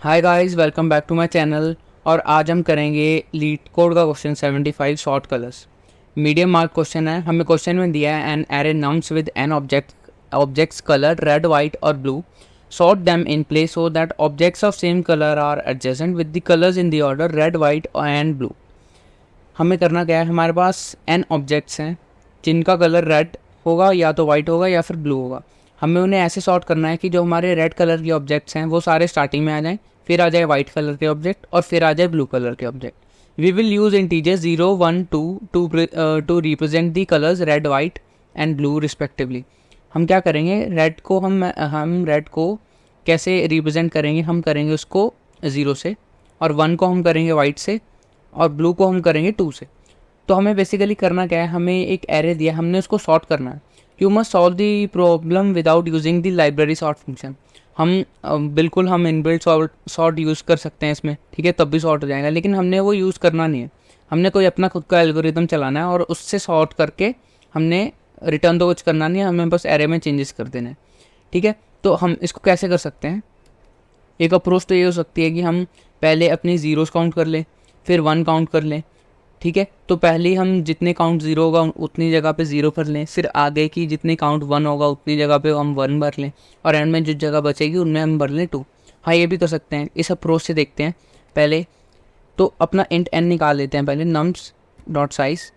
Hi guys, welcome back to my channel. और आज हम करेंगे लीड कोड का question 75 sort colours. Medium mark question है। हमें क्वेश्चन में दिया है an array nums with n objects colour red, white और blue. Sort them in place so that objects of same colour are adjacent with the colours in the order red, white and blue. हमें करना क्या है, हमारे पास N objects हैं जिनका colour red होगा, या तो वाइट होगा या फिर ब्लू होगा। हमें उन्हें ऐसे सॉर्ट करना है कि जो हमारे रेड कलर के ऑब्जेक्ट्स हैं वो सारे स्टार्टिंग में आ जाएं, फिर आ जाए वाइट कलर के ऑब्जेक्ट और फिर आ जाए ब्लू कलर के object. We will use integers 0, 1, 2 to represent the colours red, white and blue respectively. हम क्या करेंगे, रेड को हम रेड को कैसे रिप्रेजेंट करेंगे, हम करेंगे उसको 0 से, और 1 को हम करेंगे वाइट से, और ब्लू को हम करेंगे 2 से। तो हमें बेसिकली करना क्या है, हमें एक एरे दिया, हमने उसको सॉर्ट करना है। You must solve the problem without using the library sort function. बिल्कुल हम इनबिल्ट सॉर्ट यूज़ कर सकते हैं इसमें, ठीक है, तब भी सॉर्ट हो जाएगा, लेकिन हमने वो यूज़ करना नहीं है। हमने कोई अपना खुद का एल्गोरिदम चलाना है और उससे सॉर्ट करके हमने रिटर्न तो कुछ करना नहीं है, हमें बस एरे में चेंजेस कर देना है, ठीक है। तो हम इसको कैसे कर सकते हैं, एक अप्रोच तो ये हो सकती है कि हम पहले अपनी ज़ीरोस काउंट कर लें, फिर 1 काउंट कर लें, ठीक है। तो पहले हम जितने काउंट 0 होगा उतनी जगह पे 0 भर लें, फिर आगे की जितनी काउंट 1 होगा उतनी जगह पे हम 1 भर लें, और एंड में जिस जगह बचेगी उनमें हम भर लें 2। हाँ, ये भी कर सकते हैं। इस अप्रोच से देखते हैं। पहले तो अपना इंट n निकाल लेते हैं, पहले नम्स डॉट साइज।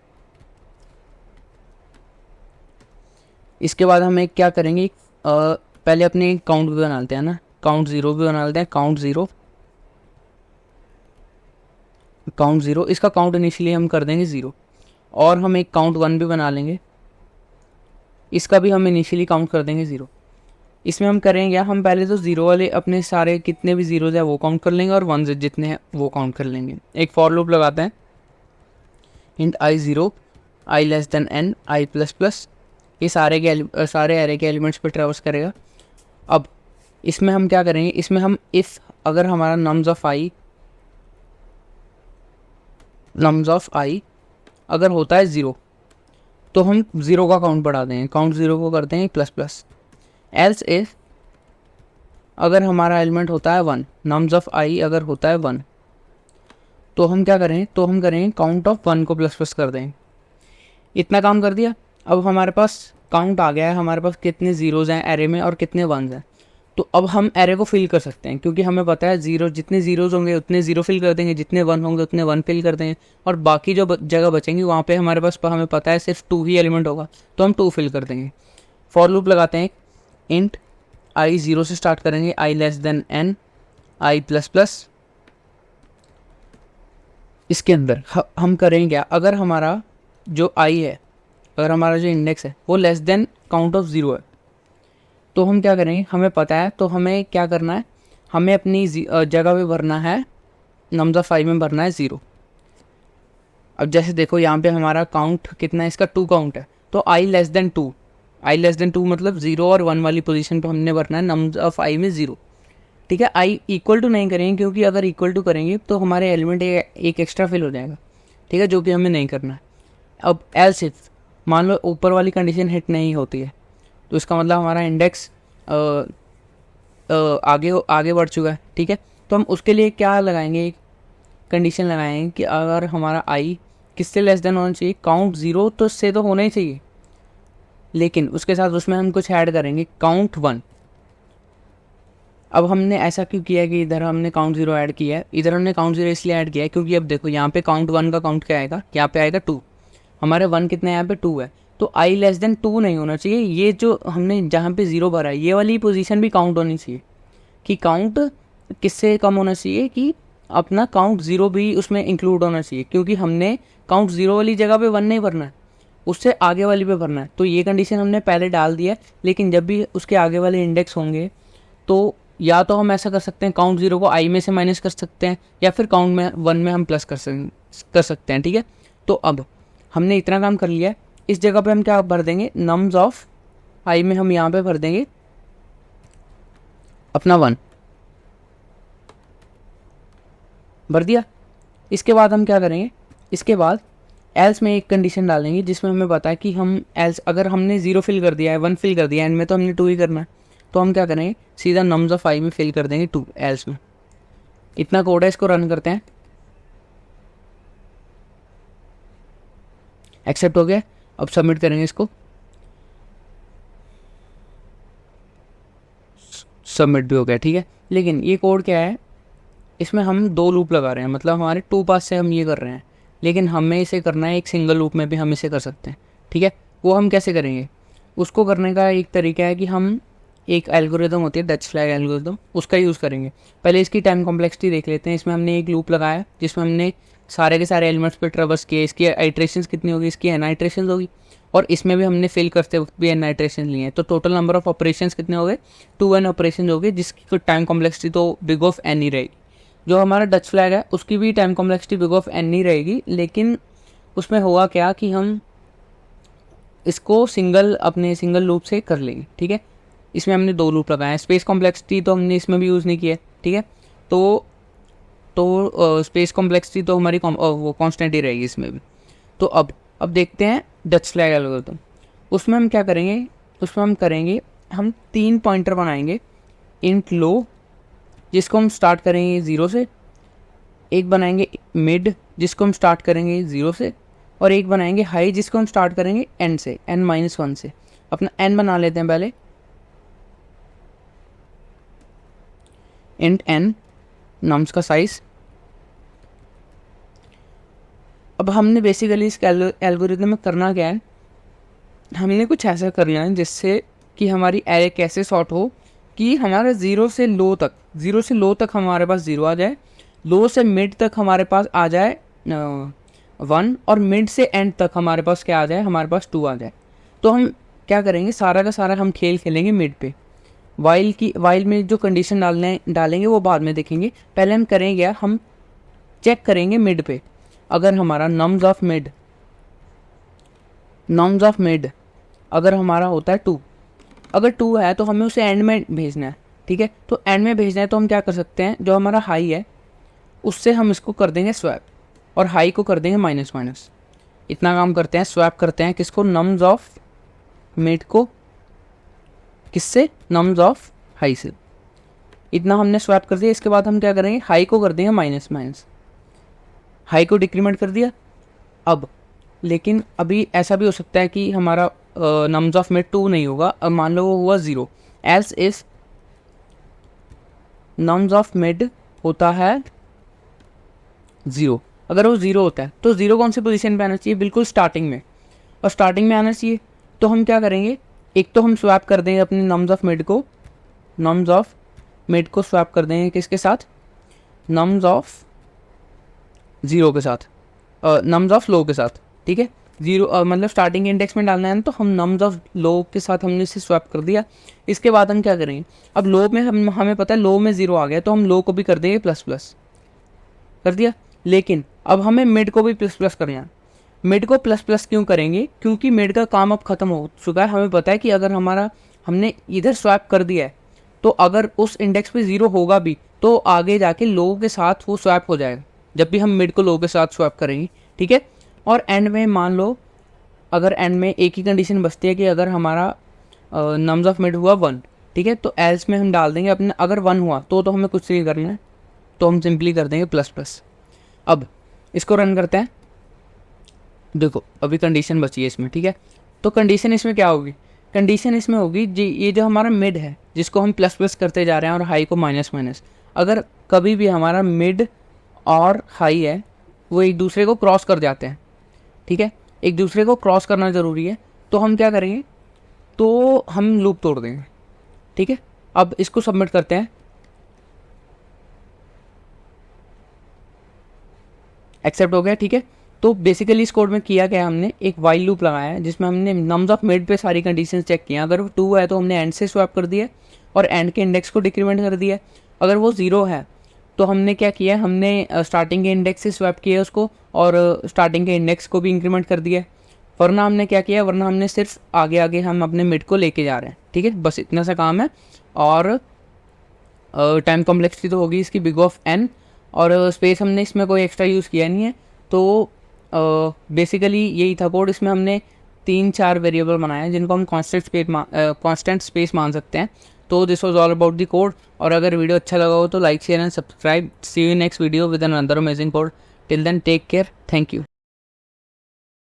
इसके बाद हम एक क्या करेंगे, पहले अपने काउंट भी बना लेते हैं ना, काउंट 0 भी बना लेते हैं, काउंट 0। इसका काउंट इनिशियली हम कर देंगे 0, और हम एक काउंट 1 भी बना लेंगे, इसका भी हम इनिशियली काउंट कर देंगे 0। इसमें हम करेंगे क्या, हम पहले तो 0 वाले अपने सारे कितने भी 0 है वो काउंट कर लेंगे, और 1 जितने हैं वो काउंट कर लेंगे। एक फॉर लूप लगाते हैं, इंट आई 0 आई लेस देन n आई प्लस प्लस। ये सारे एरे के एलिमेंट्स पे ट्रेवर्स करेगा। अब इसमें हम क्या करेंगे, इसमें हम इफ़ अगर हमारा नम्स ऑफ आई अगर होता है 0, तो हम 0 का काउंट बढ़ा देंगे, काउंट 0 को करते हैं प्लस प्लस। एल्स इफ अगर हमारा एलिमेंट होता है 1, नम्स ऑफ आई अगर होता है 1, तो हम क्या करें, तो हम करेंगे काउंट ऑफ 1 को प्लस प्लस कर देंगे। इतना काम कर दिया। अब हमारे पास काउंट आ गया है, हमारे पास कितने ज़ीरोज़ हैं एरे में और कितने 1s हैं। तो अब हम एरे को फिल कर सकते हैं, क्योंकि हमें पता है जितने ज़ीरोज़ होंगे उतने 0 फिल कर देंगे, जितने 1 होंगे उतने 1 फिल कर देंगे, और बाकी जो जगह बचेंगी वहाँ पे हमारे पास हमें पता है सिर्फ 2 ही एलिमेंट होगा, तो हम 2 फिल कर देंगे। फॉर लूप लगाते हैं, इंट आई 0 से स्टार्ट करेंगे, आई लेस देन n आई प्लस प्लस। इसके अंदर हम करेंगे क्या, अगर हमारा जो आई है, अगर हमारा जो इंडेक्स है वो लेस देन काउंट ऑफ 0 है, तो हम क्या करेंगे, हमें पता है, तो हमें क्या करना है, हमें अपनी जगह पे भरना है, नम्स ऑफ 5 में भरना है 0। अब जैसे देखो यहाँ पे हमारा काउंट कितना है, इसका 2 काउंट है, तो आई लेस देन 2 मतलब 0 और 1 वाली पोजीशन पे हमने भरना है नम्स ऑफ आई में 0, ठीक है। आई इक्वल टू नहीं करेंगे, क्योंकि अगर इक्वल टू करेंगे तो हमारे एलिमेंट एक एक्स्ट्रा फिल हो जाएगा, ठीक है, जो कि हमें नहीं करना है। अब एल्स इफ मान लो ऊपर वाली कंडीशन हिट नहीं होती है, तो इसका मतलब हमारा इंडेक्स आगे बढ़ चुका है, ठीक है। तो हम उसके लिए क्या लगाएंगे, एक कंडीशन लगाएंगे कि अगर हमारा आई किससे लेस देन होना चाहिए, काउंट 0 तो से तो होना ही चाहिए, लेकिन उसके साथ उसमें हम कुछ ऐड करेंगे, काउंट 1। अब हमने ऐसा क्यों किया कि इधर हमने काउंट 0 ऐड किया है, इधर हमने काउंट 0 इसलिए ऐड किया है क्योंकि अब देखो यहाँ पे काउंट 1 का काउंट क्या आएगा, यहाँ पे आएगा 2, हमारे 1 कितने यहाँ पे 2 है, तो आई लेस देन 2 नहीं होना चाहिए। ये जो हमने जहाँ पे 0 भरा है ये वाली पोजीशन भी काउंट होनी चाहिए, कि काउंट किससे कम होना चाहिए, कि अपना काउंट 0 भी उसमें इंक्लूड होना चाहिए, क्योंकि हमने काउंट 0 वाली जगह पे 1 नहीं भरना है, उससे आगे वाली पे भरना है। तो ये कंडीशन हमने पहले डाल दिया, लेकिन जब भी उसके आगे वाले इंडेक्स होंगे तो या तो हम ऐसा कर सकते हैं, काउंट 0 को आई में से माइनस कर सकते हैं, या फिर काउंट में 1 में हम प्लस कर सकते हैं, ठीक है। तो अब हमने इतना काम कर लिया है। इस जगह पे हम क्या भर देंगे, नम्स ऑफ आई में हम यहाँ पे भर देंगे अपना 1, भर दिया। इसके बाद हम क्या करेंगे, इसके बाद एल्स में एक कंडीशन डालेंगे जिसमें हमें पता है कि हम एल्स अगर हमने 0 फिल कर दिया है, 1 फिल कर दिया है, एंड में तो हमने 2 ही करना है, तो हम क्या करेंगे, सीधा नम्स ऑफ आई में फिल कर देंगे 2 एल्स में। इतना कोड है, इसको रन करते हैं। एक्सेप्ट हो गया। अब सबमिट करेंगे इसको। सबमिट भी हो गया, ठीक है। लेकिन ये कोड क्या है, इसमें हम 2 लूप लगा रहे हैं, मतलब हमारे 2 पास से हम ये कर रहे हैं, लेकिन हमें इसे करना है एक सिंगल लूप में भी हम इसे कर सकते हैं, ठीक है। वो हम कैसे करेंगे, उसको करने का एक तरीका है कि हम एक एल्गोरिदम होती है डच फ्लैग एल्गोरिदम, उसका यूज़ करेंगे। पहले इसकी टाइम कॉम्प्लेक्सिटी देख लेते हैं। इसमें हमने एक लूप लगाया जिसमें हमने सारे के सारे एलिमेंट्स पे ट्रेवर्स किए। इसकी आइट्रेशंस कितनी होगी, इसकी n आइट्रेशंस होगी, और इसमें भी हमने फिल करते वक्त भी n आइट्रेशन लिए हैं। तो टोटल नंबर ऑफ ऑपरेशंस कितने हो गए, 2n ऑपरेशन हो गए, जिसकी टाइम कॉम्प्लेक्सिटी तो बिग ऑफ n ही रहेगी। जो हमारा डच फ्लैग है उसकी भी time complexity big of n ही रहेगी, लेकिन उसमें होगा क्या कि हम इसको अपने सिंगल लूप से कर लेंगे, ठीक है। इसमें हमने 2 लूप लगाए हैं। स्पेस कॉम्प्लेक्सिटी तो हमने इसमें भी यूज़ नहीं किया है, ठीक है। तो स्पेस कॉम्प्लेक्सिटी तो हमारी वो कांस्टेंट ही रहेगी इसमें भी। तो अब देखते हैं डच फ्लैग एल्गोरिथम। उसमें हम क्या करेंगे, उसमें हम करेंगे, हम 3 पॉइंटर बनाएंगे। इंट लो जिसको हम स्टार्ट करेंगे 0 से, एक बनाएंगे मिड जिसको हम स्टार्ट करेंगे 0 से, और एक बनाएंगे हाई जिसको हम स्टार्ट करेंगे n से, n-1 से। अपना n बना लेते हैं पहले, इंट n नम्स का साइज। अब हमने बेसिकली इस एल्गोरिथम में करना क्या है, हमने कुछ ऐसा करना है जिससे कि हमारी एरे कैसे सॉर्ट हो कि हमारे 0 से लो तक हमारे पास 0 आ जाए, लो से मिड तक हमारे पास आ जाए 1, और मिड से एंड तक हमारे पास क्या आ जाए, हमारे पास 2 आ जाए। तो हम क्या करेंगे, सारा का सारा हम खेल खेलेंगे मिड पे। वाइल में जो कंडीशन डालेंगे वो बाद में देखेंगे। पहले हम करेंगे, हम चेक करेंगे मिड पे। अगर हमारा नम्स ऑफ मिड अगर हमारा होता है 2, अगर 2 है तो हमें उसे एंड में भेजना है, ठीक है। तो एंड में भेजना है तो हम क्या कर सकते हैं, जो हमारा हाई है उससे हम इसको कर देंगे स्वैप, और हाई को कर देंगे माइनस। इतना काम करते हैं, स्वैप करते हैं किसको, नम्स ऑफ मिड को, किससे, नम्स ऑफ हाई से। इतना हमने स्वैप कर दिया। इसके बाद हम क्या करेंगे, हाई को कर देंगे माइनस, हाई को डिक्रीमेंट कर दिया। अब लेकिन अभी ऐसा भी हो सकता है कि हमारा नम्स ऑफ मिड 2 नहीं होगा। अब मान लो वो हुआ 0, else is nums of mid होता है 0। अगर वो 0 होता है तो 0 कौन सी पोजीशन पे आना चाहिए, बिल्कुल स्टार्टिंग में, और स्टार्टिंग में आना चाहिए। तो हम क्या करेंगे, एक तो हम स्वैप कर देंगे अपने नम्स ऑफ मिड को स्वैप कर देंगे किसके साथ, नम्स ऑफ 0 के साथ, नम्स ऑफ लो के साथ, ठीक है। 0 मतलब स्टार्टिंग इंडेक्स में डालना है ना, तो हम नम्स ऑफ लो के साथ हमने इसे स्वैप कर दिया। इसके बाद हम क्या करेंगे, अब लो में हमें पता है लो में 0 आ गया, तो हम लो को भी कर देंगे प्लस कर दिया। लेकिन अब हमें मिड को भी प्लस करना है। मिड को प्लस क्यों करेंगे, क्योंकि मिड का काम अब खत्म हो चुका है। हमें पता है कि अगर हमने इधर स्वैप कर दिया है, तो अगर उस इंडेक्स पे 0 होगा भी तो आगे जाके लो के साथ वो स्वैप हो जाएगा, जब भी हम मिड को लो के साथ स्वैप करेंगे, ठीक है। और एंड में मान लो, अगर एंड में एक ही कंडीशन बचती है कि अगर हमारा नम्स ऑफ मिड हुआ 1, ठीक है, तो एल्स में हम डाल देंगे अपने, अगर 1 हुआ तो हमें कुछ नहीं करना है, तो हम सिंपली कर देंगे प्लस। अब इसको रन करते हैं। देखो अभी कंडीशन बची है इसमें, ठीक है। तो कंडीशन इसमें क्या होगी, कंडीशन इसमें होगी जी, ये जो हमारा मिड है जिसको हम प्लस करते जा रहे हैं और हाई को माइनस, अगर कभी भी हमारा मिड और हाई है वो एक दूसरे को क्रॉस कर जाते हैं, ठीक है, एक दूसरे को क्रॉस करना ज़रूरी है। तो हम क्या करेंगे, तो हम लूप तोड़ देंगे, ठीक है। अब इसको सबमिट करते हैं। एक्सेप्ट हो गया, ठीक है। तो बेसिकली इस कोड में किया क्या, हमने एक वाइल लूप लगाया है जिसमें हमने नम्स ऑफ मिड पे सारी कंडीशंस चेक किया। अगर वो 2 है तो हमने एंड से स्वैप कर दिया और एंड के इंडेक्स को डिक्रीमेंट कर दिया। अगर वो 0 है तो हमने क्या किया, हमने स्टार्टिंग के इंडेक्स से स्वैप किया उसको, और स्टार्टिंग के इंडेक्स को भी इंक्रीमेंट कर दिया। वरना हमने क्या किया, वरना हमने सिर्फ आगे हम अपने मिड को लेके जा रहे हैं, ठीक है। बस इतना सा काम है। और टाइम कॉम्प्लेक्सिटी तो होगी इसकी बिग ऑफ n, और स्पेस हमने इसमें कोई एक्स्ट्रा यूज़ किया नहीं है। तो बेसिकली यही था कोड। इसमें हमने 3-4 वेरिएबल बनाए हैं जिनको हम कांस्टेंट स्पेस मान सकते हैं। तो this was all about the code. और अगर वीडियो अच्छा लगा हो तो like share and subscribe. See you next video with another amazing code. Till then take care, thank you.